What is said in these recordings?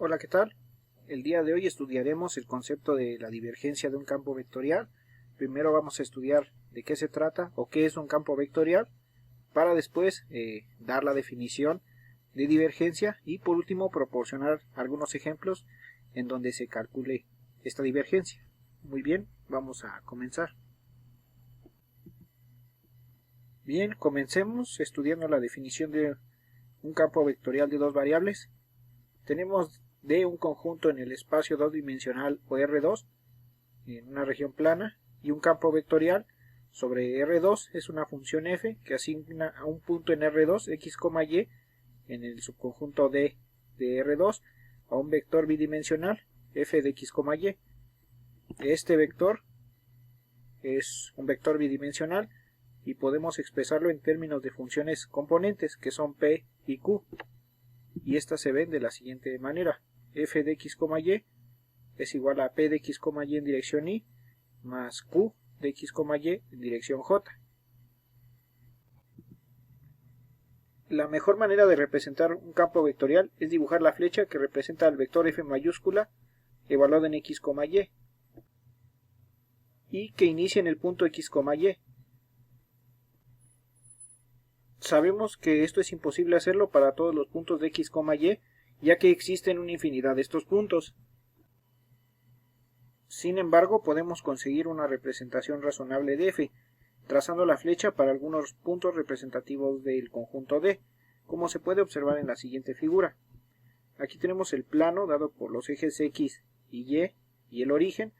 Hola, ¿qué tal? El día de hoy estudiaremos el concepto de la divergencia de un campo vectorial. Primero vamos a estudiar de qué se trata o qué es un campo vectorial, para después dar la definición de divergencia y por último proporcionar algunos ejemplos en donde se calcule esta divergencia. Muy bien, vamos a comenzar. Bien, comencemos estudiando la definición de un campo vectorial de dos variables. Tenemos de un conjunto en el espacio dos-dimensional o R2 en una región plana y un campo vectorial sobre R2 es una función f que asigna a un punto en R2 x, y en el subconjunto D de R2 a un vector bidimensional f de x, y. Este vector es un vector bidimensional y podemos expresarlo en términos de funciones componentes que son p y q, y estas se ven de la siguiente manera: f de x, y es igual a p de x, y en dirección y más q de x, y en dirección j. La mejor manera de representar un campo vectorial es dibujar la flecha que representa el vector f mayúscula evaluado en x, y que inicia en el punto x, y. Sabemos que esto es imposible hacerlo para todos los puntos de x, y, ya que existen una infinidad de estos puntos. Sin embargo, podemos conseguir una representación razonable de f, trazando la flecha para algunos puntos representativos del conjunto D, como se puede observar en la siguiente figura. Aquí tenemos el plano dado por los ejes x y el origen,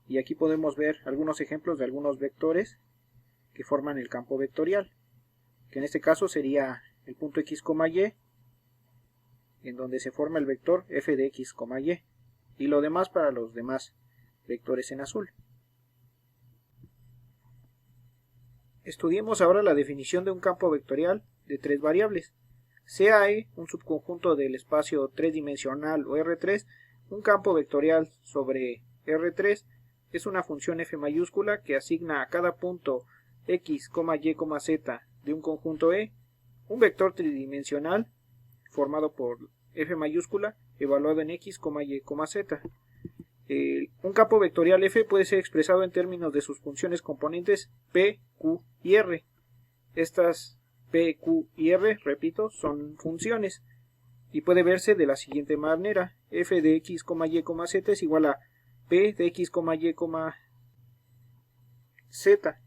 y aquí podemos ver algunos ejemplos de algunos vectores que forman el campo vectorial, que en este caso sería el punto x, y, en donde se forma el vector f de x, y lo demás para los demás vectores en azul. Estudiemos ahora la definición de un campo vectorial de tres variables. Sea E un subconjunto del espacio tres-dimensional o R3, un campo vectorial sobre R3 es una función f mayúscula que asigna a cada punto x, y, z de un conjunto E un vector tridimensional formado por f mayúscula evaluado en x, y, z. Un campo vectorial f puede ser expresado en términos de sus funciones componentes p, q y r. Estas p, q y r, repito, son funciones y puede verse de la siguiente manera: f de x, y, z es igual a p de x, y, z.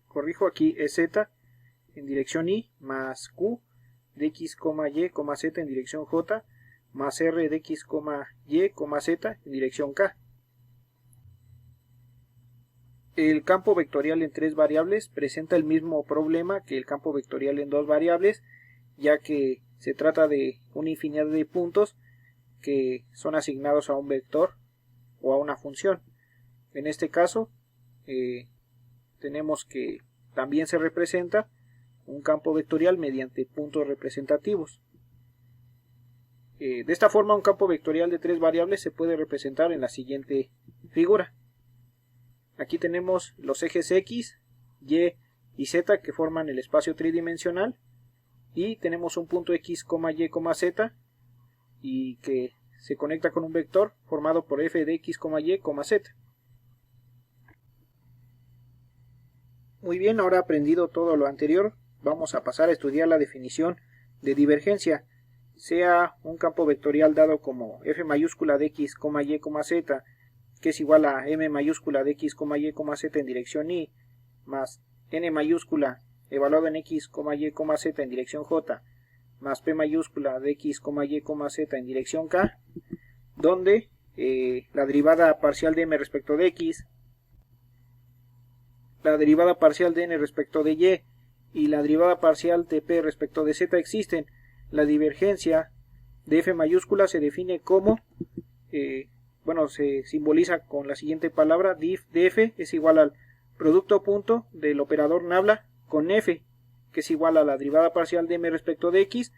Corrijo, aquí es z en dirección y más q de x, y, z en dirección j más r de x, y, z en dirección k. El campo vectorial en tres variables presenta el mismo problema que el campo vectorial en dos variables, ya que se trata de una infinidad de puntos que son asignados a un vector o a una función. En este caso tenemos que también se representa un campo vectorial mediante puntos representativos. De esta forma, un campo vectorial de tres variables se puede representar en la siguiente figura. Aquí tenemos los ejes x, y y z que forman el espacio tridimensional, y tenemos un punto x, y, z y que se conecta con un vector formado por f de x, y, z. Muy bien, ahora aprendido todo lo anterior, vamos a pasar a estudiar la definición de divergencia. Sea un campo vectorial dado como f mayúscula de x, y, z, que es igual a m mayúscula de x, y, z en dirección y, más n mayúscula evaluado en x, y, z en dirección j, más p mayúscula de x, y, z en dirección k, donde la derivada parcial de m respecto de x, la derivada parcial de n respecto de y la derivada parcial de p respecto de z existen. La divergencia de f mayúscula se define como, se simboliza con la siguiente palabra: dif de f es igual al producto punto del operador nabla con f, que es igual a la derivada parcial de m respecto de x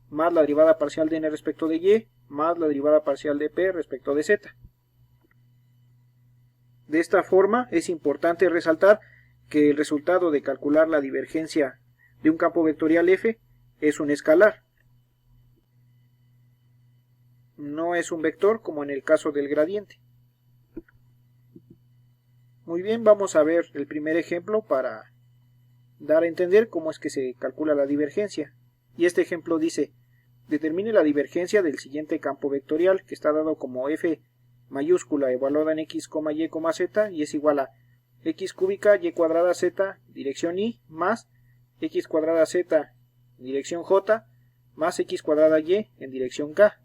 más la derivada parcial de n respecto de y más la derivada parcial de p respecto de z. De esta forma es importante resaltar que el resultado de calcular la divergencia de un campo vectorial f es un escalar. no es un vector como en el caso del gradiente. Muy bien, vamos a ver el primer ejemplo para dar a entender cómo es que se calcula la divergencia. Y este ejemplo dice: determine la divergencia del siguiente campo vectorial, que está dado como f mayúscula evaluada en x, y, z, y es igual a x cúbica y cuadrada z dirección y más x cuadrada z dirección j más x cuadrada y en dirección k.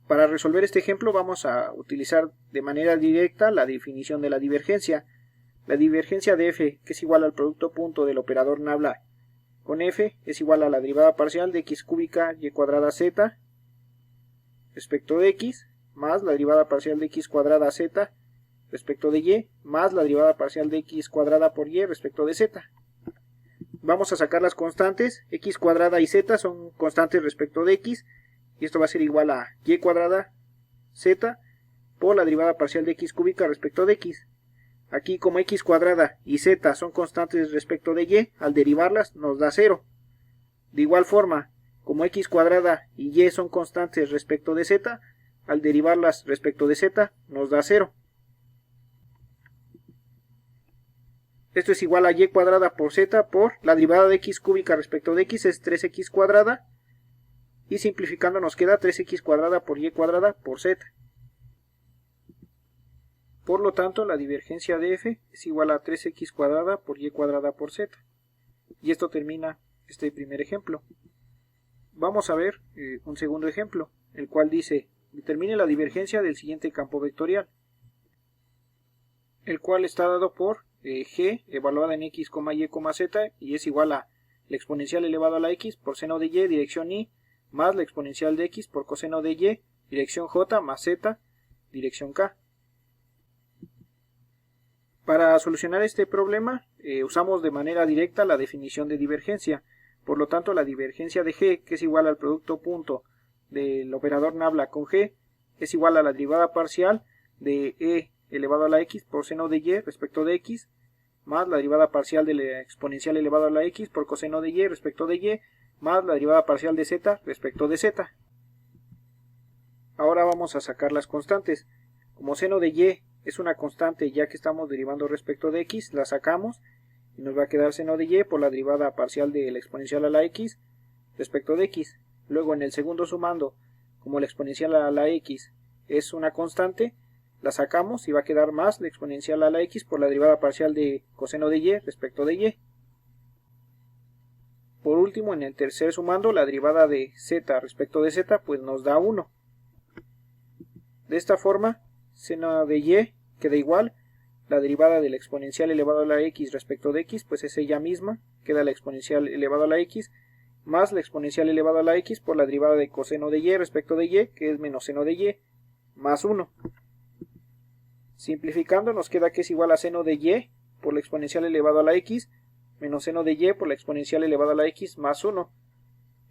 Para resolver este ejemplo vamos a utilizar de manera directa la definición de la divergencia. La divergencia de f, que es igual al producto punto del operador nabla con f, es igual a la derivada parcial de x cúbica y cuadrada z respecto de x, más la derivada parcial de x cuadrada z respecto de y, más la derivada parcial de x cuadrada por y respecto de z. Vamos a sacar las constantes. X cuadrada y z son constantes respecto de x, y esto va a ser igual a y cuadrada z por la derivada parcial de x cúbica respecto de x. Aquí, como x cuadrada y z son constantes respecto de y, al derivarlas nos da 0. De igual forma, como x cuadrada y y son constantes respecto de z, al derivarlas respecto de z nos da 0. Esto es igual a y cuadrada por z por la derivada de x cúbica respecto de x es 3x cuadrada, y simplificando nos queda 3x cuadrada por y cuadrada por z. Por lo tanto, la divergencia de f es igual a 3x cuadrada por y cuadrada por z. Y esto termina este primer ejemplo. Vamos a ver un segundo ejemplo, el cual dice: determine la divergencia del siguiente campo vectorial, el cual está dado por g evaluada en x, y, z, y es igual a la exponencial elevado a la x por seno de y dirección y más la exponencial de x por coseno de y dirección j más z dirección k. Para solucionar este problema usamos de manera directa la definición de divergencia. Por lo tanto, la divergencia de g, que es igual al producto punto del operador nabla con g, es igual a la derivada parcial de e elevado a la x por seno de y respecto de x, más la derivada parcial de la exponencial elevado a la x por coseno de y respecto de y, más la derivada parcial de z respecto de z. Ahora vamos a sacar las constantes. Como seno de y es una constante, ya que estamos derivando respecto de x, la sacamos y nos va a quedar seno de y por la derivada parcial de la exponencial a la x respecto de x. Luego, en el segundo sumando, como la exponencial a la x es una constante, la sacamos y va a quedar más la exponencial a la x por la derivada parcial de coseno de y respecto de y. Por último, en el tercer sumando, la derivada de z respecto de z pues nos da 1. De esta forma, seno de y queda igual la derivada de la exponencial elevado a la x respecto de x, pues es ella misma, queda la exponencial elevado a la x, más la exponencial elevado a la x por la derivada de coseno de y respecto de y, que es menos seno de y, más 1. Simplificando nos queda que es igual a seno de y por la exponencial elevado a la x, menos seno de y por la exponencial elevado a la x, más 1.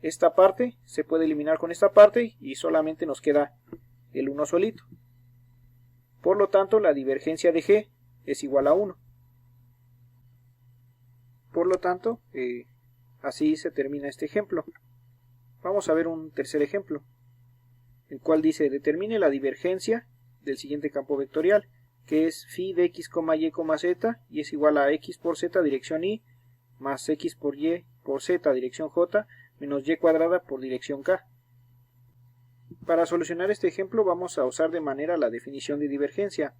Esta parte se puede eliminar con esta parte y solamente nos queda el 1 solito. Por lo tanto, la divergencia de g es igual a 1. Por lo tanto, así se termina este ejemplo. Vamos a ver un tercer ejemplo, el cual dice: determine la divergencia del siguiente campo vectorial, que es phi de x, y, z, y es igual a x por z dirección y más x por y por z dirección j menos y cuadrada por dirección k. Para solucionar este ejemplo vamos a usar de manera la definición de divergencia.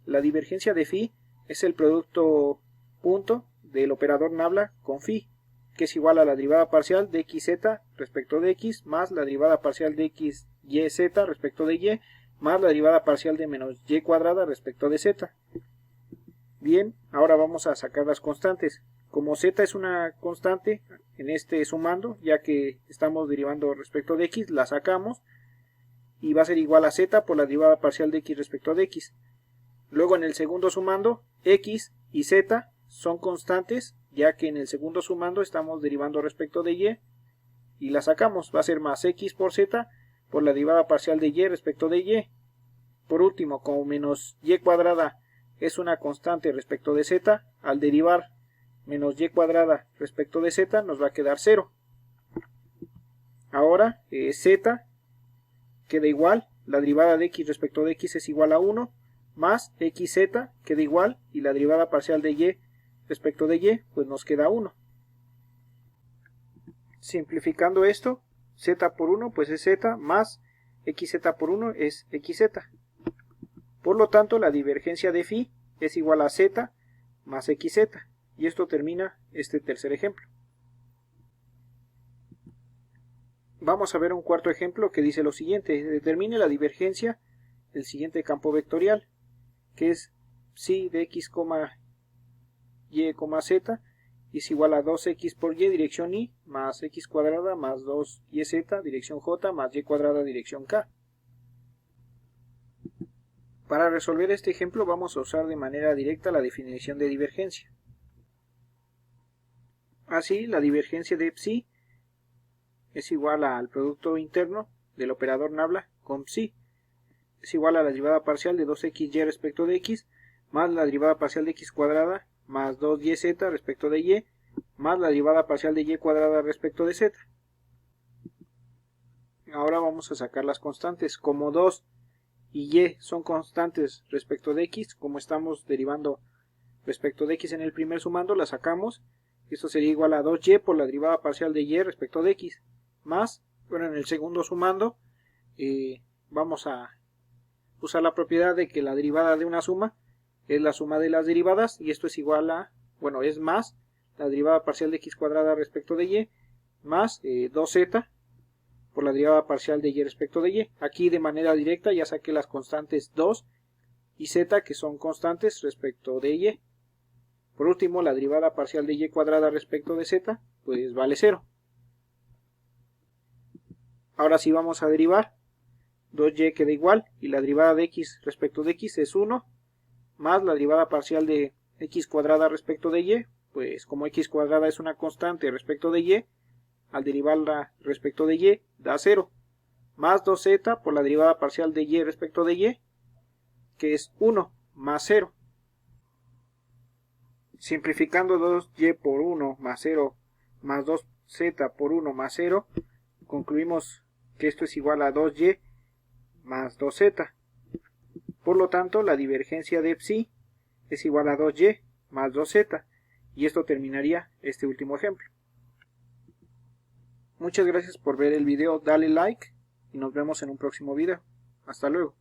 La divergencia de phi es el producto punto del operador nabla con phi, que es igual a la derivada parcial de xz respecto de x más la derivada parcial de xyz respecto de y más la derivada parcial de menos y cuadrada respecto de z. Bien, ahora vamos a sacar las constantes. Como z es una constante en este sumando, ya que estamos derivando respecto de x, la sacamos y va a ser igual a z por la derivada parcial de x respecto de x. Luego, en el segundo sumando, x y z son constantes, ya que en el segundo sumando estamos derivando respecto de y la sacamos. Va a ser más x por z por la derivada parcial de y respecto de y. Por último, como menos y cuadrada es una constante respecto de z, al derivar menos y cuadrada respecto de z nos va a quedar 0. Ahora z queda igual, la derivada de x respecto de x es igual a 1, más xz queda igual, y la derivada parcial de y respecto de y, pues nos queda 1. Simplificando esto, z por 1 pues es z, más xz por 1 es xz. Por lo tanto, la divergencia de phi es igual a z más xz. Y esto termina este tercer ejemplo. Vamos a ver un cuarto ejemplo que dice lo siguiente. Determine la divergencia del siguiente campo vectorial, que es psi de x, y, z es igual a 2x por y dirección y más x cuadrada más 2yz dirección j más y cuadrada dirección k. Para resolver este ejemplo vamos a usar de manera directa la definición de divergencia. Así, la divergencia de psi es igual al producto interno del operador nabla con psi. Es igual a la derivada parcial de 2xy respecto de x, más la derivada parcial de x cuadrada, más 2yz respecto de y, más la derivada parcial de y cuadrada respecto de z. Ahora vamos a sacar las constantes. Como 2 y y son constantes respecto de x, como estamos derivando respecto de x en el primer sumando, la sacamos. Esto sería igual a 2y por la derivada parcial de y respecto de x, más, bueno, en el segundo sumando, vamos a usar la propiedad de que la derivada de una suma es la suma de las derivadas, y esto es igual a, bueno, es más la derivada parcial de x cuadrada respecto de y, más 2z por la derivada parcial de y respecto de y. Aquí de manera directa ya saqué las constantes 2 y z, que son constantes respecto de y. Por último, la derivada parcial de y cuadrada respecto de z, pues vale 0. Ahora sí vamos a derivar. 2y queda igual, y la derivada de x respecto de x es 1, más la derivada parcial de x cuadrada respecto de y, pues como x cuadrada es una constante respecto de y, al derivarla respecto de y da 0, más 2z por la derivada parcial de y respecto de y, que es 1 más 0. Simplificando 2y por 1 más 0 más 2z por 1 más 0, concluimos que esto es igual a 2y más 2z. Por lo tanto, la divergencia de psi es igual a 2y más 2z, y esto terminaría este último ejemplo. Muchas gracias por ver el video, dale like y nos vemos en un próximo video. Hasta luego.